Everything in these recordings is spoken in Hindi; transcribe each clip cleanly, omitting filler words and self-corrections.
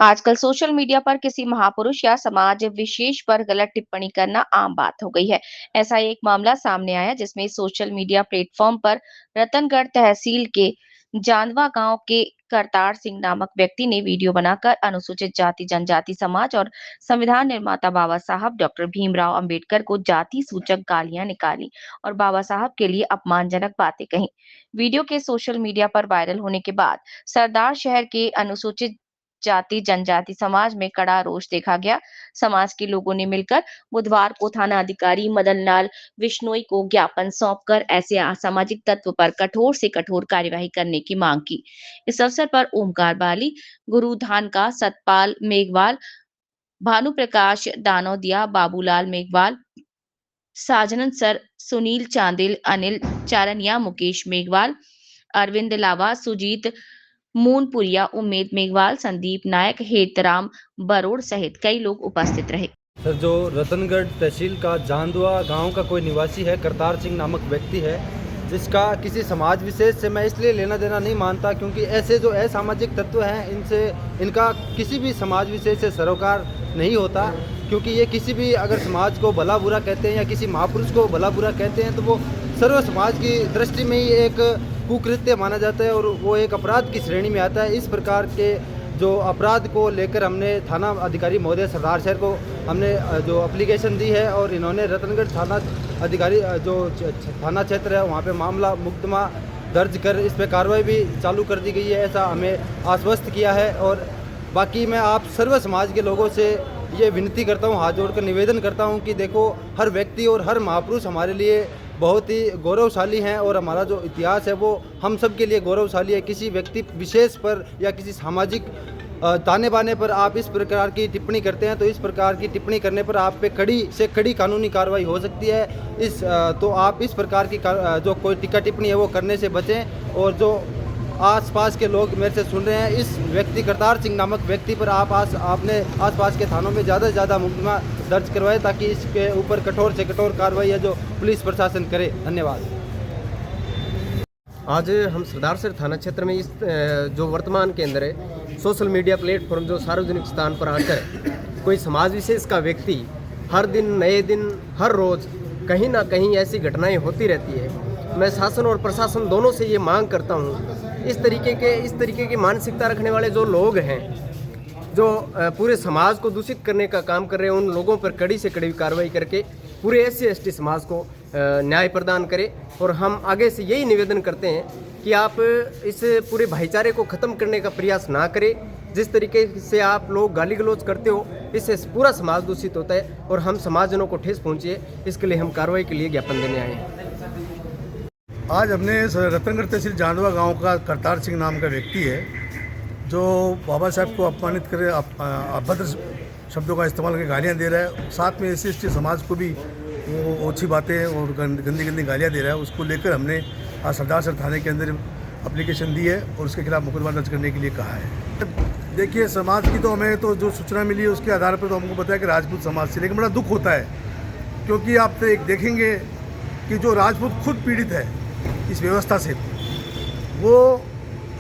आजकल सोशल मीडिया पर किसी महापुरुष या समाज विशेष पर गलत टिप्पणी करना आम बात हो गई है। ऐसा एक मामला सामने आया जिसमें सोशल मीडिया प्लेटफॉर्म पर रतनगढ़ तहसील के जांदवा गांव के करतार सिंह नामक व्यक्ति ने वीडियो बनाकर अनुसूचित जाति जनजाति समाज और संविधान निर्माता बाबा साहब डॉक्टर भीमराव अंबेडकर को जाति सूचक गालियां निकाली और बाबा साहब के लिए अपमानजनक बातें कही। वीडियो के सोशल मीडिया पर वायरल होने के बाद सरदार शहर के अनुसूचित जाति जनजाति समाज में कड़ा रोष देखा गया। समाज के लोगों ने मिलकर बुधवार को थाना अधिकारी मदन लाल विश्नोई को ज्ञापन सौंपकर ऐसे असामाजिक तत्व पर कठोर से कठोर कार्यवाही करने की मांग की। इस अवसर पर ओमकार बाली, गुरु धान का सतपाल मेघवाल, भानु प्रकाश दानोदिया, बाबूलाल मेघवाल, साजनन सर, सुनील चांदिल, अनिल चारनिया, मुकेश मेघवाल, अरविंद लावा, सुजीत मूनपुरिया, उम्मेद मेघवाल, संदीप नायक, हेतराम बरोड़ सहित कई लोग उपस्थित रहे। सर, जो रतनगढ़ तहसील का जांदवा गांव का कोई निवासी है, करतार सिंह नामक व्यक्ति है, जिसका किसी समाज विशेष से मैं इसलिए लेना देना नहीं मानता क्योंकि ऐसे जो असामाजिक तत्व हैं इनसे इनका किसी भी समाज विशेष से सरोकार नहीं होता। क्योंकि ये किसी भी अगर समाज को भला बुरा कहते हैं या किसी महापुरुष को भला बुरा कहते हैं तो वो सर्व समाज की दृष्टि में ही एक कुकृत्य माना जाता है और वो एक अपराध की श्रेणी में आता है। इस प्रकार के जो अपराध को लेकर हमने थाना अधिकारी महोदय सरदार शहर को हमने जो एप्लीकेशन दी है और इन्होंने रतनगढ़ थाना अधिकारी जो थाना क्षेत्र है वहाँ पे मामला मुकदमा दर्ज कर इस पर कार्रवाई भी चालू कर दी गई है, ऐसा हमें आश्वस्त किया है। और बाकी मैं आप सर्व समाज के लोगों से ये विनती करता हूँ, हाथ जोड़कर निवेदन करता हूँ कि देखो, हर व्यक्ति और हर महापुरुष हमारे लिए बहुत ही गौरवशाली हैं और हमारा जो इतिहास है वो हम सब के लिए गौरवशाली है। किसी व्यक्ति विशेष पर या किसी सामाजिक ताने बाने पर आप इस प्रकार की टिप्पणी करते हैं तो इस प्रकार की टिप्पणी करने पर आप पे कड़ी से कड़ी कानूनी कार्रवाई हो सकती है। तो आप इस प्रकार की जो कोई टिक्का टिप्पणी है वो करने से बचें। और जो आसपास के लोग मेरे से सुन रहे हैं, इस व्यक्ति करतार सिंह नामक व्यक्ति पर आपने आसपास के थानों में ज़्यादा से ज़्यादा मुकदमा दर्ज करवाए ताकि इसके ऊपर कठोर से कठोर कार्रवाई है जो पुलिस प्रशासन करे। धन्यवाद। आज हम सरदार शहर थाना क्षेत्र में इस जो वर्तमान के अंदर है सोशल मीडिया प्लेटफॉर्म जो सार्वजनिक स्थान पर आकर कोई समाज विशेष का व्यक्ति हर दिन नए दिन हर रोज़ कहीं ना कहीं ऐसी घटनाएं होती रहती है। मैं शासन और प्रशासन दोनों से ये मांग करता हूँ, इस तरीके की मानसिकता रखने वाले जो लोग हैं जो पूरे समाज को दूषित करने का काम कर रहे हैं, उन लोगों पर कड़ी से कड़ी कार्रवाई करके पूरे SC/ST समाज को न्याय प्रदान करें। और हम आगे से यही निवेदन करते हैं कि आप इस पूरे भाईचारे को ख़त्म करने का प्रयास ना करें। जिस तरीके से आप लोग गाली गलौज करते हो, इससे पूरा समाज दूषित होता है और हम समाजजनों को ठेस पहुँचे, इसके लिए हम कार्रवाई के लिए ज्ञापन देने आए हैं। आज हमने रतनगढ़ तहसील जांदवा गांव का करतार सिंह नाम का व्यक्ति है जो बाबा साहब को अपमानित करे, अभद्र शब्दों का इस्तेमाल करके गालियाँ दे रहा है। साथ में SC/ST समाज को भी वो ओछी बातें और गंदी गंदी गालियाँ दे रहा है। उसको लेकर हमने आज सरदार शहर थाने के अंदर एप्लीकेशन दी है और उसके खिलाफ मुकदमा दर्ज करने के लिए कहा है। देखिए, समाज की तो हमें तो जो सूचना मिली है उसके आधार पर तो हमको पता है कि राजपूत समाज से, लेकिन बड़ा दुख होता है क्योंकि आप तो एक देखेंगे कि जो राजपूत खुद पीड़ित है इस व्यवस्था से, वो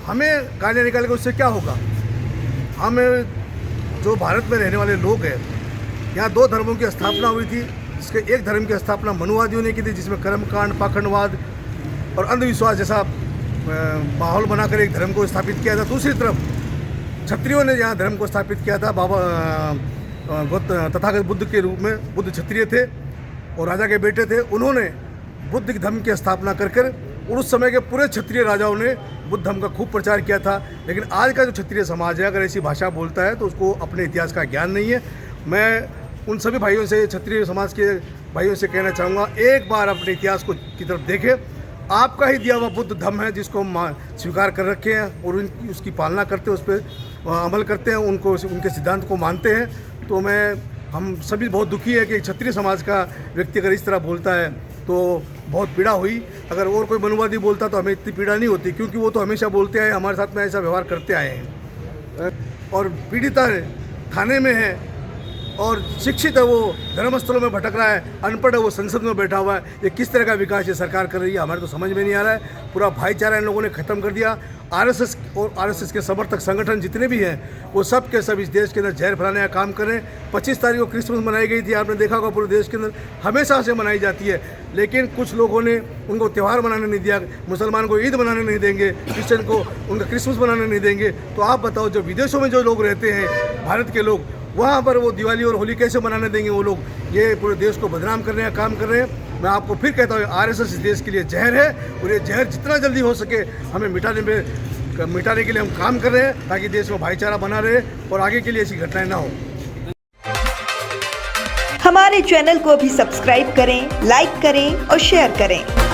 हमें गालियाँ निकाल के उससे क्या होगा। हम जो भारत में रहने वाले लोग हैं, यहाँ 2 धर्मों की स्थापना हुई थी, जिसके एक धर्म की स्थापना मनुवादियों ने की थी जिसमें कर्मकांड, पाखंडवाद और अंधविश्वास जैसा माहौल बनाकर एक धर्म को स्थापित किया था। दूसरी तरफ क्षत्रियों ने यहाँ धर्म को स्थापित किया था। तथागत बुद्ध के रूप में, बुद्ध क्षत्रिय थे और राजा के बेटे थे। उन्होंने बुद्ध धर्म की स्थापना कर उस समय के पूरे क्षत्रिय राजाओं ने बुद्ध धर्म का खूब प्रचार किया था। लेकिन आज का जो क्षत्रिय समाज है अगर ऐसी भाषा बोलता है तो उसको अपने इतिहास का ज्ञान नहीं है। मैं उन सभी भाइयों से, क्षत्रिय समाज के भाइयों से कहना चाहूँगा, एक बार अपने इतिहास को की तरफ देखें। आपका ही दिया हुआ बुद्ध धर्म है जिसको हम स्वीकार कर रखे हैं और उसकी पालना करते हैं, उस पर अमल करते हैं, उनके सिद्धांत को मानते हैं। तो हम सभी बहुत दुखी है कि क्षत्रिय समाज का व्यक्ति अगर इस तरह बोलता है तो बहुत पीड़ा हुई। अगर और कोई मनुवादी बोलता तो हमें इतनी पीड़ा नहीं होती, क्योंकि वो तो हमेशा बोलते आए, हमारे साथ में ऐसा व्यवहार करते आए हैं। और पीड़िता थाने में है और शिक्षित है वो धर्मस्थलों में भटक रहा है, अनपढ़ है वो संसद में बैठा हुआ है। ये किस तरह का विकास ये सरकार कर रही है, हमारे तो समझ में नहीं आ रहा है। पूरा भाईचारा इन लोगों ने ख़त्म कर दिया। आरएसएस और आरएसएस के समर्थक संगठन जितने भी हैं वो सब के सब इस देश के अंदर जहर फैलाने का काम कर रहे हैं। 25 तारीख को क्रिसमस मनाई गई थी, आपने देखा होगा पूरे देश के अंदर हमेशा से मनाई जाती है, लेकिन कुछ लोगों ने उनको त्यौहार मनाने नहीं दिया। मुसलमान को ईद मनाने नहीं देंगे, क्रिश्चियन को उनका क्रिसमस मनाने नहीं देंगे। तो आप बताओ, जो विदेशों में जो लोग रहते हैं भारत के लोग, वहाँ पर वो दिवाली और होली कैसे मनाने देंगे वो लोग? ये पूरे देश को बदनाम करने का काम कर रहे हैं। मैं आपको फिर कहता हूँ, आरएसएस इस देश के लिए जहर है और ये जहर जितना जल्दी हो सके हमें मिटाने के लिए हम काम कर रहे हैं, ताकि देश में भाईचारा बना रहे और आगे के लिए ऐसी घटनाएं ना हो। हमारे चैनल को भी सब्सक्राइब करें, लाइक करें और शेयर करें।